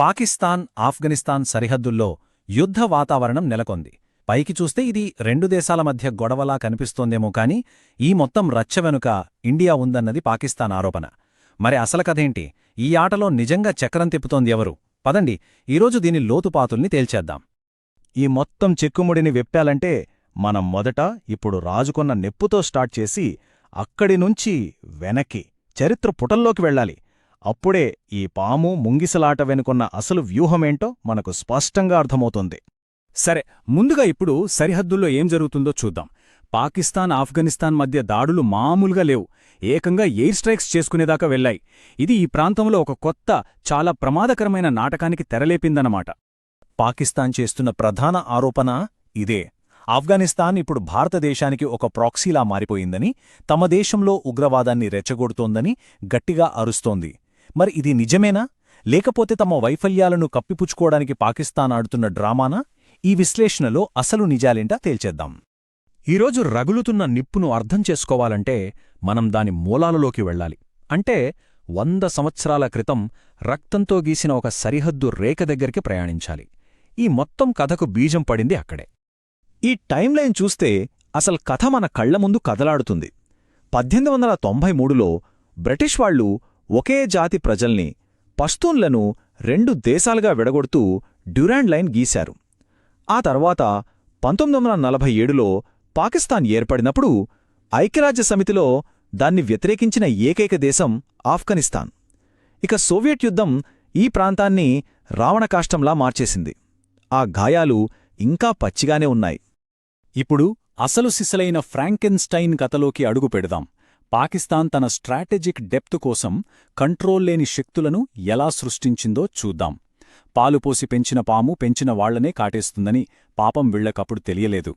పాకిస్తాన్ ఆఫ్ఘనిస్తాన్ సరిహద్దుల్లో యుద్ధ వాతావరణం నెలకొంది. పైకి చూస్తే ఇది రెండు దేశాల మధ్య గొడవలా కనిపిస్తోందేమో కాని ఈ మొత్తం రచ్చ వెనుక ఇండియా ఉందన్నది పాకిస్తాన్ ఆరోపణ. మరి అసలు కథేంటి? ఈ ఆటలో నిజంగా చక్రం తిప్పుతోంది ఎవరు? పదండి ఈరోజు దీని లోతుపాతుల్ని తేల్చేద్దాం. ఈ మొత్తం చెక్కుముడిని విప్పాలంటే మనం మొదట ఇప్పుడు రాజుకొన్న నెప్పుతో స్టార్ట్ చేసి అక్కడినుంచి వెనక్కి చరిత్ర పుటల్లోకి వెళ్ళాలి. అప్పుడే ఈ పాము ముంగిసలాట వెనుకొన్న అసలు వ్యూహమేంటో మనకు స్పష్టంగా అర్థమవుతుంది. సరే, ముందుగా ఇప్పుడు సరిహద్దుల్లో ఏం జరుగుతుందో చూద్దాం. పాకిస్తాన్ ఆఫ్ఘనిస్తాన్ మధ్య దాడులు మామూలుగా లేవు. ఏకంగా ఎయిర్ స్ట్రైక్స్ చేసుకునేదాకా వెళ్లాయి. ఇది ఈ ప్రాంతంలో ఒక కొత్త, చాలా ప్రమాదకరమైన నాటకానికి తెరలేపిందన్నమాట. పాకిస్తాన్ చేస్తున్న ప్రధాన ఆరోపణ ఇదే. ఆఫ్ఘనిస్తాన్ ఇప్పుడు భారతదేశానికి ఒక ప్రాక్సీలా మారిపోయిందని, తమ దేశంలో ఉగ్రవాదాన్ని రెచ్చగొడుతోందని గట్టిగా అరుస్తోంది. మరి ఇది నిజమేనా, లేకపోతే తమ వైఫల్యాలను కప్పిపుచ్చుకోవడానికి పాకిస్తాన్ ఆడుతున్న డ్రామానా? ఈ విశ్లేషణలో అసలు నిజాలేంటా తేల్చేద్దాం. ఈరోజు రగులుతున్న నిప్పును అర్థం చేసుకోవాలంటే మనం దాని మూలాలలోకి వెళ్ళాలి. అంటే 100 సంవత్సరాల క్రితం రక్తంతో గీసిన ఒక సరిహద్దు రేఖ దగ్గరికి ప్రయాణించాలి. ఈ మొత్తం కథకు బీజం పడింది అక్కడే. ఈ టైంలైన్ చూస్తే అసలు కథ మన కళ్ల ముందు కదలాడుతుంది. 1893లో బ్రిటిష్ వాళ్లు ఒకే జాతి ప్రజల్ని, పష్తూన్లను 2 దేశాలుగా విడగొడుతూ డ్యూరాండ్ లైన్ గీశారు. ఆ తర్వాత 1947లో పాకిస్తాన్ ఏర్పడినప్పుడు ఐక్యరాజ్యసమితిలో దాన్ని వ్యతిరేకించిన ఏకైక దేశం ఆఫ్ఘనిస్తాన్. ఇక సోవియట్ యుద్ధం ఈ ప్రాంతాన్ని రావణకాష్టంలా మార్చేసింది. ఆ గాయాలు ఇంకా పచ్చిగానే ఉన్నాయి. ఇప్పుడు అసలు సిసలైన ఫ్రాంకెన్స్టైన్ కథలోకి అడుగు పెడదాం. పాకిస్తాన్ తన స్ట్రాటజిక్ డెప్త్ కోసం కంట్రోల్ లేని శక్తులను ఎలా సృష్టించిందో చూద్దాం. పాలుపోసి పెంచిన పాము పెంచిన వాళ్లనే కాటేస్తుందని పాపం వీళ్లకప్పుడు తెలియలేదు.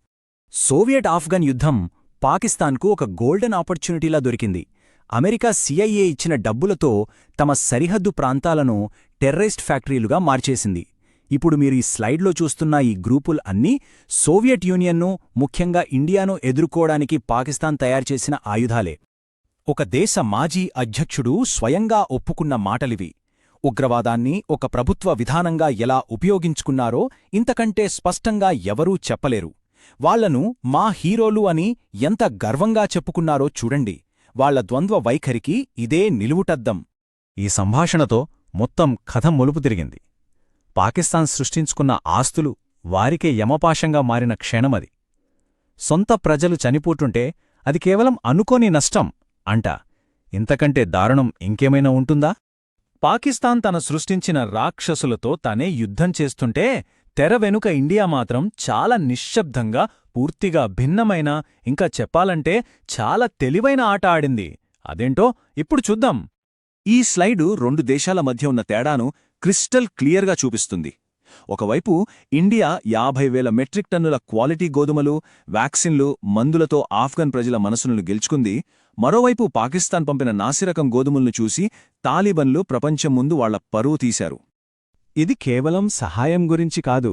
సోవియట్ ఆఫ్ఘన్ యుద్ధం పాకిస్తాన్కు ఒక గోల్డెన్ ఆపర్చునిటీలా దొరికింది. అమెరికా CIA ఇచ్చిన డబ్బులతో తమ సరిహద్దు ప్రాంతాలను టెర్రరిస్ట్ ఫ్యాక్టరీలుగా మార్చేసింది. ఇప్పుడు మీరు ఈ స్లైడ్లో చూస్తున్న ఈ గ్రూపుల్ అన్నీ సోవియట్ యూనియన్ను, ముఖ్యంగా ఇండియాను ఎదుర్కోవడానికి పాకిస్తాన్ తయారుచేసిన ఆయుధాలే. ఒక దేశ మాజీ అధ్యక్షుడు స్వయంగా ఒప్పుకున్న మాటలివి. ఉగ్రవాదాన్ని ఒక ప్రభుత్వ విధానంగా ఎలా ఉపయోగించుకున్నారో ఇంతకంటే స్పష్టంగా ఎవరూ చెప్పలేరు. వాళ్లను మా హీరోలు అని ఎంత గర్వంగా చెప్పుకున్నారో చూడండి. వాళ్ల ద్వంద్వ వైఖరికి ఇదే నిలువుటద్దం. ఈ సంభాషణతో మొత్తం కథ మొలుపు తిరిగింది. పాకిస్తాన్ సృష్టించుకున్న ఆస్తులు వారికే యమపాశంగా మారిన క్షణమది. సొంత ప్రజలు చనిపోతుంటే అది కేవలం అనుకోని నష్టం అంట. ఇంతకంటే దారుణం ఇంకేమైనా ఉంటుందా? పాకిస్తాన్ తన సృష్టించిన రాక్షసులతో తనే యుద్ధం చేస్తుంటే తెర వెనుక ఇండియా మాత్రం చాలా నిశ్శబ్దంగా, పూర్తిగా భిన్నమైన, ఇంకా చెప్పాలంటే చాలా తెలివైన ఆట ఆడింది. అదేంటో ఇప్పుడు చూద్దాం. ఈ స్లైడు 2 దేశాల మధ్య ఉన్న తేడాను క్రిస్టల్ క్లియర్గా చూపిస్తుంది. ఒకవైపు ఇండియా 50,000 మెట్రిక్ టన్నుల క్వాలిటీ గోధుమలు, వ్యాక్సిన్లు, మందులతో ఆఫ్ఘన్ ప్రజల మనసులను గెలుచుకుంది. మరోవైపు పాకిస్తాన్ పంపిన నాసిరకం గోధుమలను చూసి తాలిబన్లు ప్రపంచం ముందు వాళ్ల పరువు తీశారు. ఇది కేవలం సహాయం గురించి కాదు.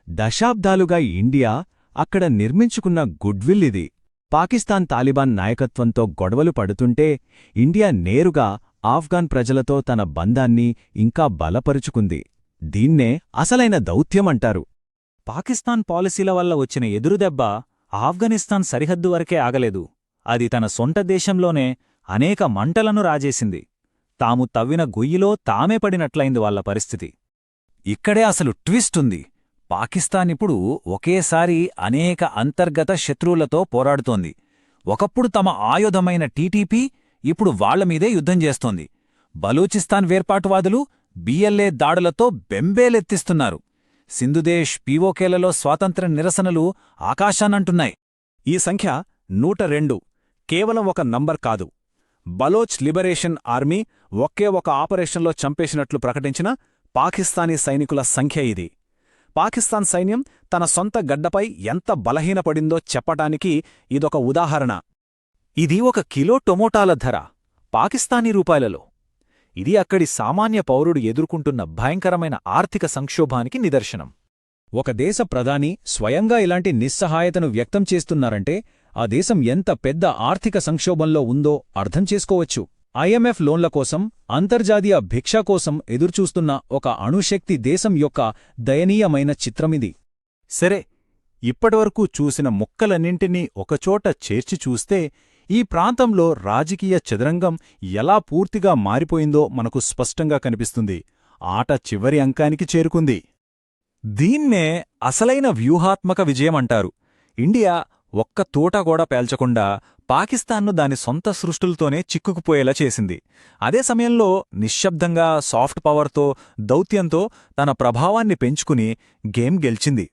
దశాబ్దాలుగా ఇండియా అక్కడ నిర్మించుకున్న గుడ్విల్ ఇది. పాకిస్తాన్ తాలిబాన్ నాయకత్వంతో గొడవలు పడుతుంటే ఇండియా నేరుగా ఆఫ్ఘాన్ ప్రజలతో తన బంధాన్ని ఇంకా బలపరుచుకుంది. దీన్నే అసలైన దౌత్యమంటారు. పాకిస్తాన్ పాలసీల వల్ల వచ్చిన ఎదురుదెబ్బ ఆఫ్ఘనిస్తాన్ సరిహద్దు వరకే ఆగలేదు. అది తన సొంత దేశంలోనే అనేక మంటలను రాజేసింది. తాము తవ్విన గొయ్యిలో తామే పడినట్లయింది వాళ్ల పరిస్థితి. ఇక్కడే అసలు ట్విస్ట్ ఉంది. పాకిస్తాన్ ఇప్పుడు ఒకేసారి అనేక అంతర్గత శత్రువులతో పోరాడుతోంది. ఒకప్పుడు తమ ఆయుధమైన టీటీపీ ఇప్పుడు వాళ్లమీదే యుద్ధం చేస్తోంది. బలూచిస్తాన్ వేర్పాటువాదులు BLA దాడులతో బెంబేలెత్తిస్తున్నారు. సింధుదేశ్, POKలలో స్వాతంత్ర్య నిరసనలు ఆకాశాన్నంటున్నాయి. ఈ సంఖ్య 102 కేవలం ఒక నంబర్ కాదు. బలోచ్ లిబరేషన్ ఆర్మీ ఒకే ఒక ఆపరేషన్లో చంపేసినట్లు ప్రకటించిన పాకిస్తానీ సైనికుల సంఖ్య ఇది. పాకిస్తాన్ సైన్యం తన సొంత గడ్డపై ఎంత బలహీనపడిందో చెప్పటానికి ఇదొక ఉదాహరణ. ఇది 1 కిలో టొమోటాల ధర పాకిస్తానీ రూపాయలలో. ఇది అక్కడి సామాన్య పౌరుడు ఎదుర్కొంటున్న భయంకరమైన ఆర్థిక సంక్షోభానికి నిదర్శనం. ఒక దేశ ప్రధాని స్వయంగా ఇలాంటి నిస్సహాయతను వ్యక్తం చేస్తున్నారంటే ఆ దేశం ఎంత పెద్ద ఆర్థిక సంక్షోభంలో ఉందో అర్థం చేసుకోవచ్చు. ఐఎంఎఫ్ లోన్ల కోసం, అంతర్జాతీయ భిక్ష కోసం ఎదురుచూస్తున్న ఒక అణుశక్తి దేశం యొక్క దయనీయమైన చిత్రమిది. సరే, ఇప్పటివరకు చూసిన ముక్కలన్నింటినీ ఒకచోట చేర్చి చూస్తే ఈ ప్రాంతంలో రాజకీయ చదరంగం ఎలా పూర్తిగా మారిపోయిందో మనకు స్పష్టంగా కనిపిస్తుంది. ఆట చివరి అంకానికి చేరుకుంది. దీన్నే అసలైన వ్యూహాత్మక విజయమంటారు. ఇండియా ఒక్క తోట కూడా పేల్చకుండా పాకిస్తాన్ను దాని సొంత సృష్టులతోనే చిక్కుకుపోయేలా చేసింది. అదే సమయంలో నిశ్శబ్దంగా సాఫ్ట్ పవర్తో, దౌత్యంతో తన ప్రభావాన్ని పెంచుకుని గేమ్ గెలిచింది.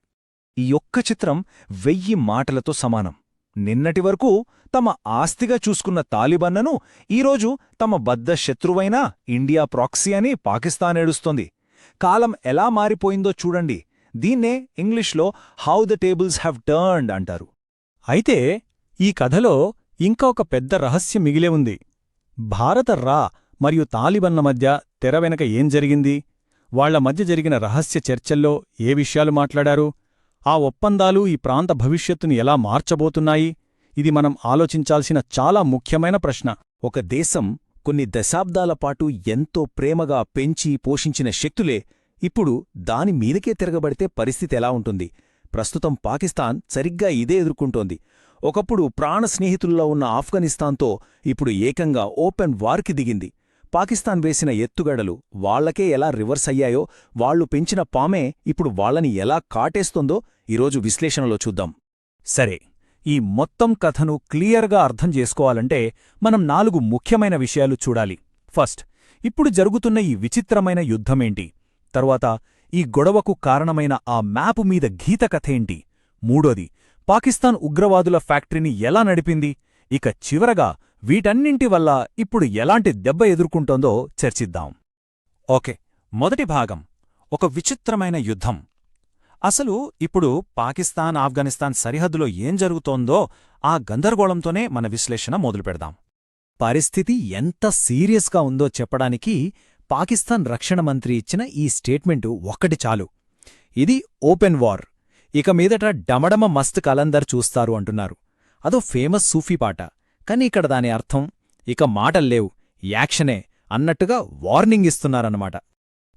ఈ ఒక్క చిత్రం 1000 మాటలతో సమానం. నిన్నటి వరకు తమ ఆస్తిగా చూసుకున్న తాలిబన్లను ఈరోజు తమ బద్ధ శత్రువైన ఇండియా ప్రాక్సీ అని పాకిస్తాన్ ఏడుస్తోంది. కాలం ఎలా మారిపోయిందో చూడండి. దీన్నే ఇంగ్లీష్లో how the tables have turned అంటారు. అయితే ఈ కథలో ఇంకా ఒక పెద్ద రహస్యం మిగిలే ఉంది. భారత రా మరియు తాలిబన్ల మధ్య తెర వెనక ఏం జరిగింది? వాళ్ల మధ్య జరిగిన రహస్య చర్చల్లో ఏ విషయాలు మాట్లాడారు? ఆ ఒప్పందాలు ఈ ప్రాంత భవిష్యత్తుని ఎలా మార్చబోతున్నాయి? ఇది మనం ఆలోచించాల్సిన చాలా ముఖ్యమైన ప్రశ్న. ఒక దేశం కొన్ని దశాబ్దాల పాటు ఎంతో ప్రేమగా పెంచి పోషించిన శక్తులే ఇప్పుడు దాని మీదకే తిరగబడితే పరిస్థితి ఎలా ఉంటుంది? ప్రస్తుతం పాకిస్తాన్ సరిగ్గా ఇదే ఎదుర్కొంటోంది. ఒకప్పుడు ప్రాణ స్నేహితుల్లో ఉన్న ఆఫ్ఘనిస్తాన్తో ఇప్పుడు ఏకంగా ఓపెన్ వార్కి దిగింది. పాకిస్తాన్ వేసిన ఎత్తుగడలు వాళ్లకే ఎలా రివర్స్ అయ్యాయో, వాళ్లు పెంచిన పామే ఇప్పుడు వాళ్లని ఎలా కాటేస్తోందో ఈరోజు విశ్లేషణలో చూద్దాం. సరే, ఈ మొత్తం కథను క్లియర్గా అర్థం చేసుకోవాలంటే మనం 4 ముఖ్యమైన విషయాలు చూడాలి. ఫస్ట్, ఇప్పుడు జరుగుతున్న ఈ విచిత్రమైన యుద్ధమేంటి? తరువాత, ఈ గొడవకు కారణమైన ఆ మ్యాపు మీద గీత కథేంటి? మూడోది, పాకిస్తాన్ ఉగ్రవాదుల ఫ్యాక్టరీని ఎలా నడిపింది? ఇక చివరగా వీటన్నింటి వల్ల ఇప్పుడు ఎలాంటి దెబ్బ ఎదుర్కొంటోందో చర్చిద్దాం. ఓకే, మొదటి భాగం, ఒక విచిత్రమైన యుద్ధం. అసలు ఇప్పుడు పాకిస్తాన్ ఆఫ్ఘనిస్తాన్ సరిహద్దులో ఏం జరుగుతోందో ఆ గందరగోళంతోనే మన విశ్లేషణ మొదలుపెడదాం. పరిస్థితి ఎంత సీరియస్గా ఉందో చెప్పడానికి పాకిస్తాన్ రక్షణ మంత్రి ఇచ్చిన ఈ స్టేట్మెంటు ఒక్కటి చాలు. ఇది ఓపెన్ వార్, ఇక మీదట డమడమ మస్త్ కలందర్ చూస్తారు అంటున్నారు. అదో ఫేమస్ సూఫీ పాట. కాని ఇక్కడ దాని అర్థం ఇక మాటల్లేవు, యాక్షనే అన్నట్టుగా వార్నింగ్ ఇస్తున్నారన్నమాట.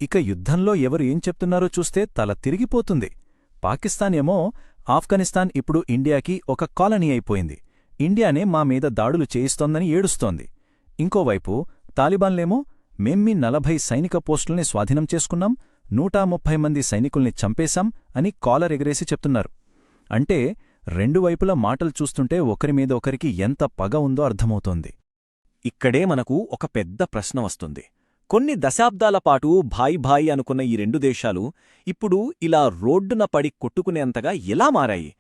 ఇక యుద్ధంలో ఎవరు ఏం చెప్తున్నారో చూస్తే తల తిరిగిపోతుంది. పాకిస్తాన్ ఏమో ఆఫ్ఘనిస్తాన్ ఇప్పుడు ఇండియాకి ఒక కాలనీ అయిపోయింది, ఇండియానే మా మీద దాడులు చేయిస్తోందని ఏడుస్తోంది. ఇంకోవైపు తాలిబాన్లేమో మేమ్మీ 40 సైనిక పోస్టుల్ని స్వాధీనం చేసుకున్నాం, 130 మంది సైనికుల్ని చంపేశాం అని కాలర్ ఎగరేసి చెప్తున్నారు. అంటే రెండు వైపుల మాటలు చూస్తుంటే ఒకరి మీద ఒకరికి ఎంత పగ ఉందో అర్థమవుతోంది. ఇక్కడే మనకు ఒక పెద్ద ప్రశ్న వస్తుంది. కొన్ని దశాబ్దాల పాటు భాయ్ భాయ్ అనుకున్న ఈ రెండు దేశాలు ఇప్పుడు ఇలా రోడ్డున పడి కొట్టుకునేంతగా ఎలా మారాయి?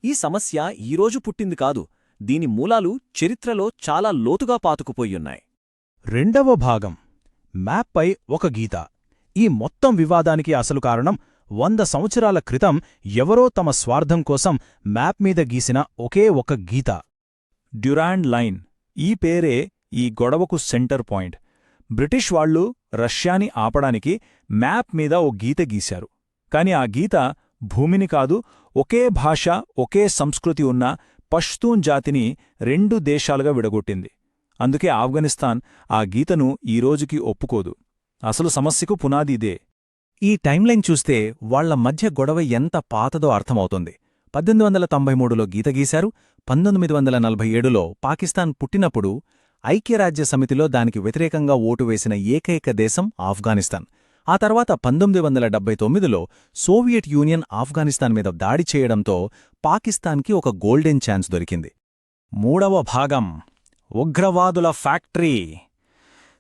ఈ సమస్య ఈరోజు పుట్టింది కాదు, దీని మూలాలు చరిత్రలో చాలా లోతుగా పాతుకుపోయున్నాయి. రెండవ భాగం, మ్యాప్పై ఒక గీత. ఈ మొత్తం వివాదానికి అసలు కారణం 100 సంవత్సరాల క్రితం ఎవరో తమ స్వార్థం కోసం మ్యాప్ మీద గీసిన ఒకే ఒక గీత, డ్యురాండ్ లైన్. ఈ పేరే ఈ గొడవకు సెంటర్ పాయింట్. బ్రిటిష్ వాళ్లు రష్యాని ఆపడానికి మ్యాప్ మీద ఓ గీత గీశారు. కాని ఆ గీత భూమిని కాదు, ఒకే భాష ఒకే సంస్కృతి ఉన్న పష్తూన్ జాతిని 2 దేశాలుగా విడగొట్టింది. అందుకే ఆఫ్ఘనిస్తాన్ ఆ గీతను ఈరోజుకి ఒప్పుకోదు. అసలు సమస్యకు పునాది ఇదే. ఈ టైంలైన్ చూస్తే వాళ్ల మధ్య గొడవ ఎంత పాతదో అర్థమవుతుంది. 1893లో గీత గీశారు. 1947లో పాకిస్తాన్ పుట్టినప్పుడు ఐక్యరాజ్యసమితిలో దానికి వ్యతిరేకంగా ఓటు వేసిన ఏకైక దేశం ఆఫ్ఘనిస్తాన్. ఆ తర్వాత 1979లో సోవియట్ యూనియన్ ఆఫ్ఘనిస్తాన్ మీద దాడి చేయడంతో పాకిస్తాన్కి ఒక గోల్డెన్ ఛాన్స్ దొరికింది. మూడవ భాగం, ఉగ్రవాదుల ఫ్యాక్టరీ.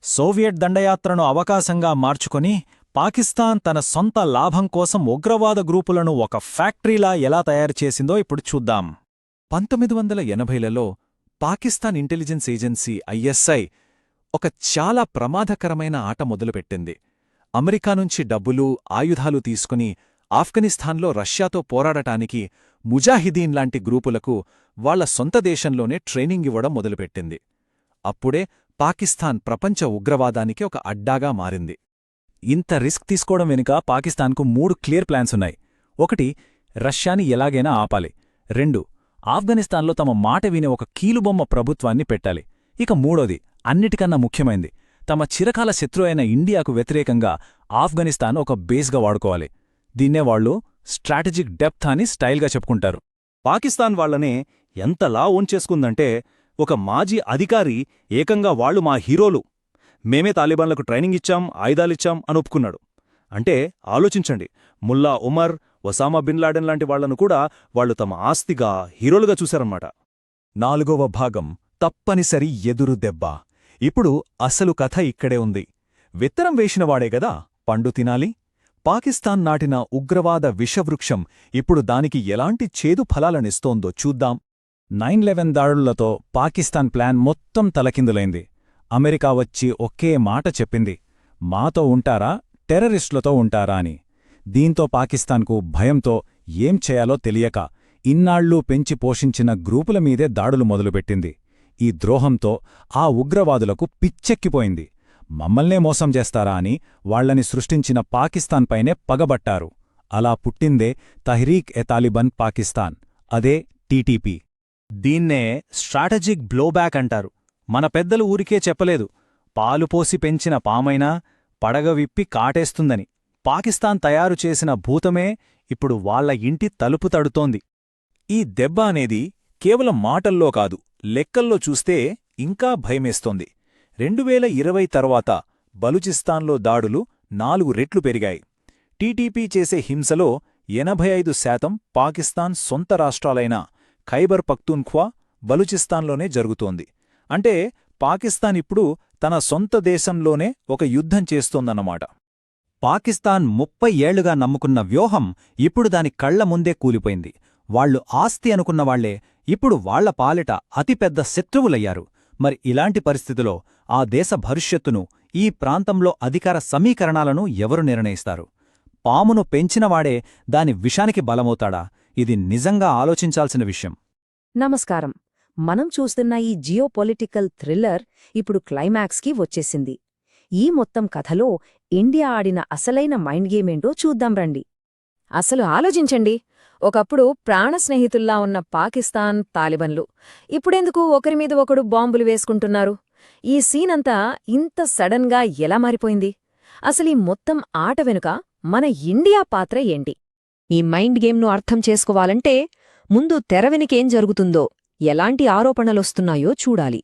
సోవియట్ దండయాత్రను అవకాశంగా మార్చుకొని పాకిస్తాన్ తన సొంత లాభం కోసం ఉగ్రవాద గ్రూపులను ఒక ఫ్యాక్టరీలా ఎలా తయారుచేసిందో ఇప్పుడు చూద్దాం. 1980లలో పాకిస్తాన్ ఇంటెలిజెన్స్ ఏజెన్సీ ఐఎస్ఐ ఒక చాలా ప్రమాదకరమైన ఆట మొదలుపెట్టింది. అమెరికా నుంచి డబ్బులు, ఆయుధాలు తీసుకుని ఆఫ్ఘనిస్తాన్లో రష్యాతో పోరాడటానికి ముజాహిదీన్ లాంటి గ్రూపులకు వాళ్ల సొంత దేశంలోనే ట్రైనింగ్ ఇవ్వడం మొదలుపెట్టింది. అప్పుడే పాకిస్తాన్ ప్రపంచ ఉగ్రవాదానికి ఒక అడ్డాగా మారింది. ఇంత రిస్క్ తీసుకోవడం వెనుక పాకిస్తాన్కు 3 క్లియర్ ప్లాన్స్ ఉన్నాయి. 1, రష్యాని ఎలాగైనా ఆపాలి. 2, ఆఫ్ఘనిస్తాన్లో తమ మాట వినే ఒక కీలుబొమ్మ ప్రభుత్వాన్ని పెట్టాలి. ఇక 3, అన్నిటికన్నా ముఖ్యమైంది, తమ చిరకాల శత్రు అయిన ఇండియాకు వ్యతిరేకంగా ఆఫ్ఘనిస్తాన్ ఒక బేస్గా వాడుకోవాలి. దీన్నే వాళ్ళు స్ట్రాటజిక్ డెప్త్ అని స్టైల్గా చెప్పుకుంటారు. పాకిస్తాన్ వాళ్లనే ఎంతలా ఓన్ చేసుకుందంటే, ఒక మాజీ అధికారి ఏకంగా వాళ్లు మా హీరోలు, మేమే తాలిబాన్లకు ట్రైనింగ్ ఇచ్చాం, ఆయుధాలిచ్చాం అని ఒప్పుకున్నాడు. అంటే ఆలోచించండి, Mullah Omar, Osama bin Laden లాంటి వాళ్లను కూడా వాళ్లు తమ ఆస్తిగా, హీరోలుగా చూశారన్నమాట. 4వ భాగం, తప్పనిసరి ఎదురు దెబ్బ. ఇప్పుడు అసలు కథ ఇక్కడే ఉంది. విత్తనం వేసినవాడే గదా పండు తినాలి. పాకిస్తాన్ నాటిన ఉగ్రవాద విషవృక్షం ఇప్పుడు దానికి ఎలాంటి చేదు ఫలాలనిస్తోందో చూద్దాం. 9/11 దాడులతో పాకిస్తాన్ ప్లాన్ మొత్తం తలకిందులైంది. అమెరికా వచ్చి ఒకే మాట చెప్పింది, మాతో ఉంటారా, టెర్రరిస్టులతో ఉంటారా అని. దీంతో పాకిస్తాన్కు భయంతో ఏం చేయాలో తెలియక ఇన్నాళ్లూ పెంచి పోషించిన గ్రూపుల మీదే దాడులు మొదలుపెట్టింది. ఈ ద్రోహంతో ఆ ఉగ్రవాదులకు పిచ్చెక్కిపోయింది. మమ్మల్నే మోసం చేస్తారా అని వాళ్లని సృష్టించిన పాకిస్తాన్పైనే పగబట్టారు. అలా పుట్టిందే తహ్రీక్-ఎ-తాలిబాన్ పాకిస్తాన్, అదే టీటీపీ. దీన్నే స్ట్రాటజిక్ బ్లోబ్యాక్ అంటారు. మన పెద్దలు ఊరికే చెప్పలేదు, పాలుపోసి పెంచిన పామైనా పడగ విప్పి కాటేస్తుందని. పాకిస్తాన్ తయారు చేసిన భూతమే ఇప్పుడు వాళ్ల ఇంటి తలుపు తడుతోంది. ఈ దెబ్బ అనేది కేవలం మాటల్లో కాదు, లెక్కల్లో చూస్తే ఇంకా భయమేస్తోంది. 2020 తర్వాత బలూచిస్తాన్లో దాడులు 4 రెట్లు పెరిగాయి. టీటీపీ చేసే హింసలో 85% పాకిస్తాన్ సొంత రాష్ట్రాలైన ఖైబర్ పఖ్తూన్ఖ్వా, బలూచిస్తాన్లోనే జరుగుతోంది. అంటే పాకిస్తాన్ ఇప్పుడు తన సొంత దేశంలోనే ఒక యుద్ధం చేస్తోందన్నమాట. పాకిస్తాన్ 30 ఏళ్లుగా నమ్ముకున్న వ్యూహం ఇప్పుడు దాని కళ్ల ముందే కూలిపోయింది. వాళ్లు ఆస్తి అనుకున్నవాళ్లే ఇప్పుడు వాళ్ల పాలిట అతిపెద్ద శత్రువులయ్యారు. మరి ఇలాంటి పరిస్థితిలో ఆ దేశ భవిష్యత్తును, ఈ ప్రాంతంలో అధికార సమీకరణాలను ఎవరు నిర్ణయిస్తారు? పామును పెంచినవాడే దాని విషానికి బలమవుతాడా? ఇది నిజంగా ఆలోచించాల్సిన విషయం. నమస్కారం. మనం చూస్తున్న ఈ జియోపొలిటికల్ థ్రిల్లర్ ఇప్పుడు క్లైమాక్స్కి వచ్చేసింది. ఈ మొత్తం కథలో ఇండియా ఆడిన అసలైన మైండ్ గేమేంటో చూద్దాం రండి. అసలు ఆలోచించండి, ఒకప్పుడు ప్రాణ స్నేహితుల్లా ఉన్న పాకిస్తాన్, తాలిబన్లు ఇప్పుడెందుకు ఒకరిమీద ఒకడు బాంబులు వేసుకుంటున్నారు? ఈ సీనంతా ఇంత సడన్గా ఎలా మారిపోయింది? అసలీ మొత్తం ఆట వెనుక మన ఇండియా పాత్ర ఏంటి? ఈ మైండ్ గేమ్ను అర్థం చేసుకోవాలంటే ముందు తెర వెనుకేం జరుగుతుందో, ఎలాంటి ఆరోపణలొస్తున్నాయో చూడాలి.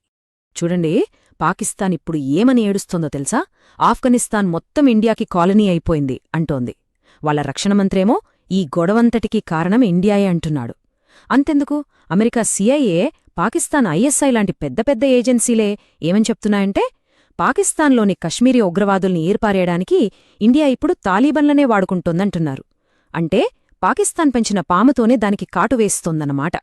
చూడండి, పాకిస్తాన్ ఇప్పుడు ఏమని ఏడుస్తోందో తెలుసా? ఆఫ్ఘనిస్తాన్ మొత్తం ఇండియాకి కాలనీ అయిపోయింది అంటోంది. వాళ్ల రక్షణ మంత్రేమో ఈ గొడవంతటికీ కారణం ఇండియాయే అంటున్నాడు. అంతెందుకు, అమెరికా CIA, పాకిస్తాన్ ISI లాంటి పెద్ద పెద్ద ఏజెన్సీలే ఏమని చెప్తున్నాయంటే, పాకిస్తాన్లోని కశ్మీరీ ఉగ్రవాదుల్ని ఏర్పారేయడానికి ఇండియా ఇప్పుడు తాలిబన్లనే వాడుకుంటోందంటున్నారు. అంటే పాకిస్తాన్ పెంచిన పాముతోనే దానికి కాటు వేస్తోందన్నమాట.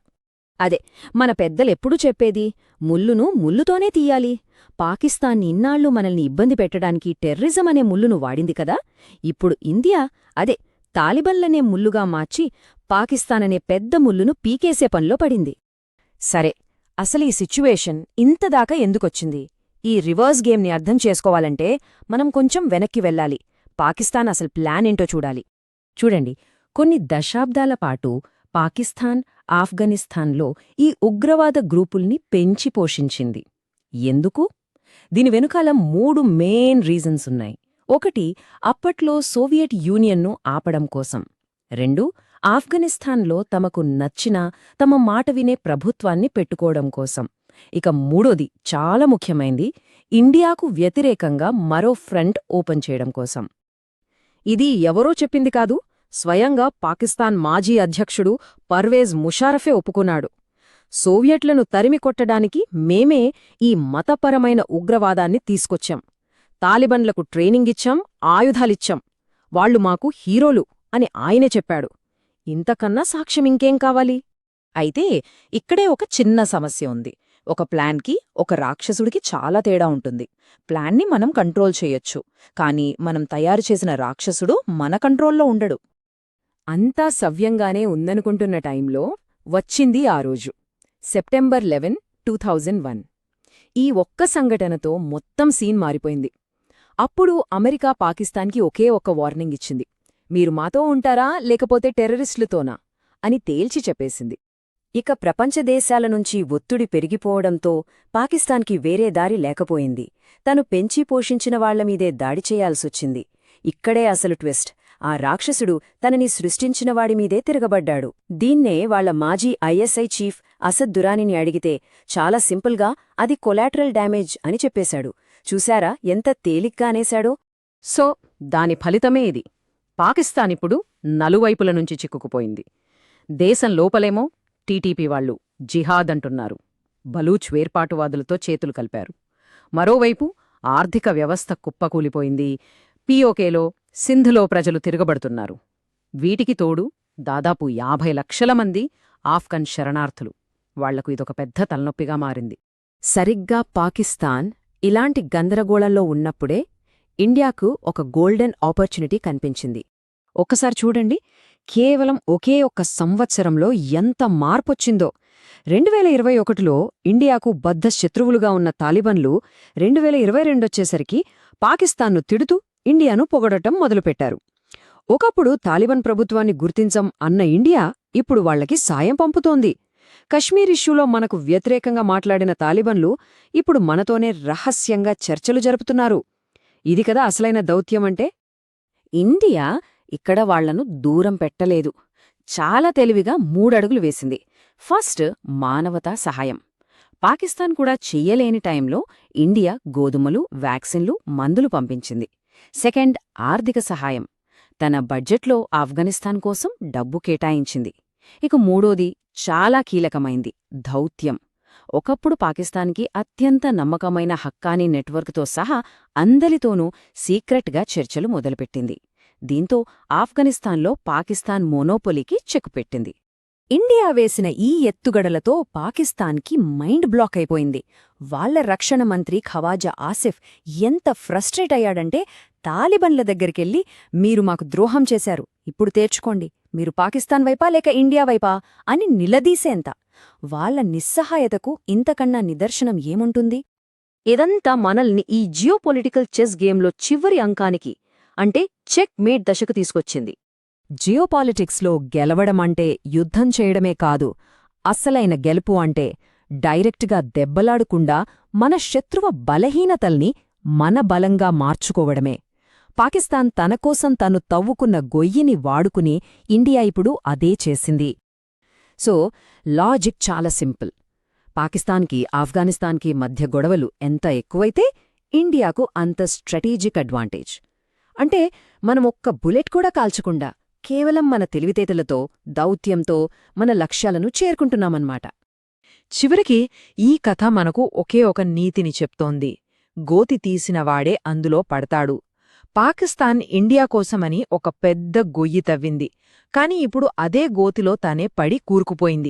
అదే మన పెద్దలెప్పుడూ చెప్పేది, ముల్లును ముల్లుతోనే తీయాలి. పాకిస్తాన్ ఇన్నాళ్లు మనల్ని ఇబ్బంది పెట్టడానికి టెర్రరిజం అనే ముల్లును వాడింది కదా. ఇప్పుడు ఇండియా అదే తాలిబన్లనే ముల్లుగా మార్చి పాకిస్తాన్ అనే పెద్ద ముల్లును పీకేసే పనిలో పడింది. సరే, అసలు ఈ సిచ్యువేషన్ ఇంతదాకా ఎందుకొచ్చింది? ఈ రివర్స్ గేమ్ని అర్థం చేసుకోవాలంటే మనం కొంచెం వెనక్కి వెళ్ళాలి. పాకిస్తాన్ అసలు ప్లాన్ ఏంటో చూడాలి. చూడండి, కొన్ని దశాబ్దాల పాటు పాకిస్తాన్, ఆఫ్ఘనిస్తాన్లో ఈ ఉగ్రవాద గ్రూపుల్ని పెంచి పోషించింది. ఎందుకు? దీని వెనుకాల 3 మెయిన్ రీజన్స్ ఉన్నాయి. 1, అప్పట్లో సోవియట్ యూనియన్ను ఆపడం కోసం. 2, ఆఫ్ఘనిస్తాన్లో తమకు నచ్చిన, తమ మాట వినే ప్రభుత్వాన్ని పెట్టుకోవడం కోసం. ఇక 3ది చాలా ముఖ్యమైంది, ఇండియాకు వ్యతిరేకంగా మరో ఫ్రంట్ ఓపెన్ చేయడం కోసం. ఇది ఎవరో చెప్పింది కాదు, స్వయంగా పాకిస్తాన్ మాజీ అధ్యక్షుడు పర్వేజ్ ముషారఫే ఒప్పుకున్నాడు. సోవియట్లను తరిమికొట్టడానికి మేమే ఈ మతపరమైన ఉగ్రవాదాన్ని తీసుకొచ్చాం. తాలిబన్లకు ట్రైనింగిచ్చాం, ఆయుధాలిచ్చాం. వాళ్లు మాకు హీరోలు అని ఆయనే చెప్పాడు. ఇంతకన్నా సాక్ష్యమింకేం కావాలి? అయితే ఇక్కడే ఒక చిన్న సమస్య ఉంది. ఒక ప్లాన్కి, ఒక రాక్షసుడికి చాలా తేడా ఉంటుంది. ప్లాన్ని మనం కంట్రోల్ చేయొచ్చు, కానీ మనం తయారు చేసిన రాక్షసుడు మన కంట్రోల్లో ఉండడు. అంతా సవ్యంగానే ఉందనుకుంటున్న టైంలో వచ్చింది ఆ రోజు, సెప్టెంబర్ 11, 2001. ఈ ఒక్క సంఘటనతో మొత్తం సీన్ మారిపోయింది. అప్పుడు అమెరికా పాకిస్తాన్కి ఒకే ఒక్క వార్నింగ్ ఇచ్చింది, మీరు మాతో ఉంటారా లేకపోతే టెర్రరిస్టులతోనా అని తేల్చి చెప్పేసింది. ఇక ప్రపంచ దేశాల నుంచి ఒత్తిడి పెరిగిపోవడంతో పాకిస్తాన్కి వేరే దారి లేకపోయింది. తను పెంచి పోషించిన వాళ్లమీదే దాడి చేయాల్సొచ్చింది. ఇక్కడే అసలు ట్విస్ట్. ఆ రాక్షసుడు తనని సృష్టించినవాడిమీదే తిరగబడ్డాడు. దీన్నే వాళ్ల మాజీ ఐఎస్ఐ చీఫ్ అసద్ దురానిని అడిగితే చాలా సింపుల్గా అది కొలాటరల్ డ్యామేజ్ అని చెప్పేశాడు. చూశారా ఎంత తేలిగ్గా అనేశాడో? సో దాని ఫలితమే ఇది. పాకిస్తానిప్పుడు నలువైపుల నుంచి చిక్కుకుపోయింది. దేశం లోపలేమో టీటీపీ వాళ్లు జిహాద్ అంటున్నారు, బలూచ్ వేర్పాటువాదులతో చేతులు కలిపారు. మరోవైపు ఆర్థిక వ్యవస్థ కుప్పకూలిపోయింది. పీఓకేలో, సింధులో ప్రజలు తిరగబడుతున్నారు. వీటికి తోడు దాదాపు 50 లక్షల మంది ఆఫ్ఘన్ శరణార్థులు. వాళ్లకు ఇదొక పెద్ద తలనొప్పిగా మారింది. సరిగ్గా పాకిస్తాన్ ఇలాంటి గందరగోళంలో ఉన్నప్పుడే ఇండియాకు ఒక గోల్డెన్ ఆపర్చునిటీ కనిపించింది. ఒక్కసారి చూడండి, కేవలం ఒకే ఒక్క సంవత్సరంలో ఎంత మార్పొచ్చిందో. 2021లో ఇండియాకు బద్ధ శత్రువులుగా ఉన్న తాలిబన్లు 2022 వచ్చేసరికి పాకిస్తాన్ను తిడుతూ ఇండియాను పొగడటం మొదలుపెట్టారు. ఒకప్పుడు తాలిబన్ ప్రభుత్వాన్ని గుర్తించం అన్న ఇండియా ఇప్పుడు వాళ్లకి సాయం పంపుతోంది. కశ్మీర్ ఇష్యూలో మనకు వ్యతిరేకంగా మాట్లాడిన తాలిబన్లు ఇప్పుడు మనతోనే రహస్యంగా చర్చలు జరుపుతున్నారు. ఇది కదా అసలైన దౌత్యమంటే. ఇండియా ఇక్కడ వాళ్లను దూరం పెట్టలేదు. చాలా తెలివిగా 3 అడుగులు వేసింది. ఫస్ట్, మానవతా సహాయం. పాకిస్తాన్ కూడా చెయ్యలేని టైంలో ఇండియా గోధుమలు, వ్యాక్సిన్లు, మందులు పంపించింది. సెకండ్, ఆర్థిక సహాయం. తన బడ్జెట్లో ఆఫ్ఘనిస్తాన్ కోసం డబ్బు కేటాయించింది. ఇక మూడోది చాలా కీలకమైంది, దౌత్యం. ఒకప్పుడు పాకిస్తాన్కి అత్యంత నమ్మకమైన హక్కానీ నెట్వర్క్తో సహా అందరితోనూ సీక్రెట్గా చర్చలు మొదలుపెట్టింది. దీంతో ఆఫ్ఘనిస్తాన్లో పాకిస్తాన్ మోనోపొలీకి చెక్కుపెట్టింది. ఇండియా వేసిన ఈ ఎత్తుగడలతో పాకిస్తాన్కి మైండ్ బ్లాక్ అయిపోయింది. వాళ్ల రక్షణ మంత్రి ఖవాజా ఆసిఫ్ ఎంత ఫ్రస్ట్రేట్ అయ్యాడంటే తాలిబన్ల దగ్గరికెళ్ళి, మీరు మాకు ద్రోహం చేశారు, ఇప్పుడు తేర్చుకోండి, మీరు పాకిస్తాన్ వైపా లేక ఇండియా వైపా అని నిలదీసేంత. వాళ్ల నిస్సహాయతకు ఇంతకన్నా నిదర్శనం ఏముంటుంది? ఇదంతా మనల్ని ఈ జియోపొలిటికల్ చెస్ గేమ్లో చివరి అంకానికి, అంటే చెక్ మేట్ దశకు తీసుకొచ్చింది. జియోపాలిటిక్స్లో గెలవడమంటే యుద్ధం చేయడమే కాదు, అస్సలైన గెలుపు అంటే డైరెక్ట్గా దెబ్బలాడకుండా మన శత్రువ బలహీనతల్ని మన బలంగా మార్చుకోవడమే. పాకిస్తాన్ తనకోసం తను తవ్వుకున్న గొయ్యిని వాడుకుని ఇండియా ఇప్పుడు అదే చేసింది. సో లాజిక్ చాలా సింపుల్. పాకిస్తాన్కి, ఆఫ్ఘనిస్తాన్కి మధ్య గొడవలు ఎంత ఎక్కువైతే ఇండియాకు అంత స్ట్రాటజిక్ అడ్వాంటేజ్. అంటే మనం ఒక్క బుల్లెట్ కూడా కాల్చకుండా కేవలం మన తెలివితేటలతో, దౌత్యంతో మన లక్ష్యాలను చేరుకుంటున్నామన్నమాట. చివరికి ఈ కథ మనకు ఒకే ఒక నీతిని చెప్తోంది: గోతి తీసినవాడే అందులో పడతాడు. పాకిస్తాన్ ఇండియా కోసమని ఒక పెద్ద గొయ్యి తవ్వింది, కాని ఇప్పుడు అదే గోతిలో తానే పడి కూరుకుపోయింది.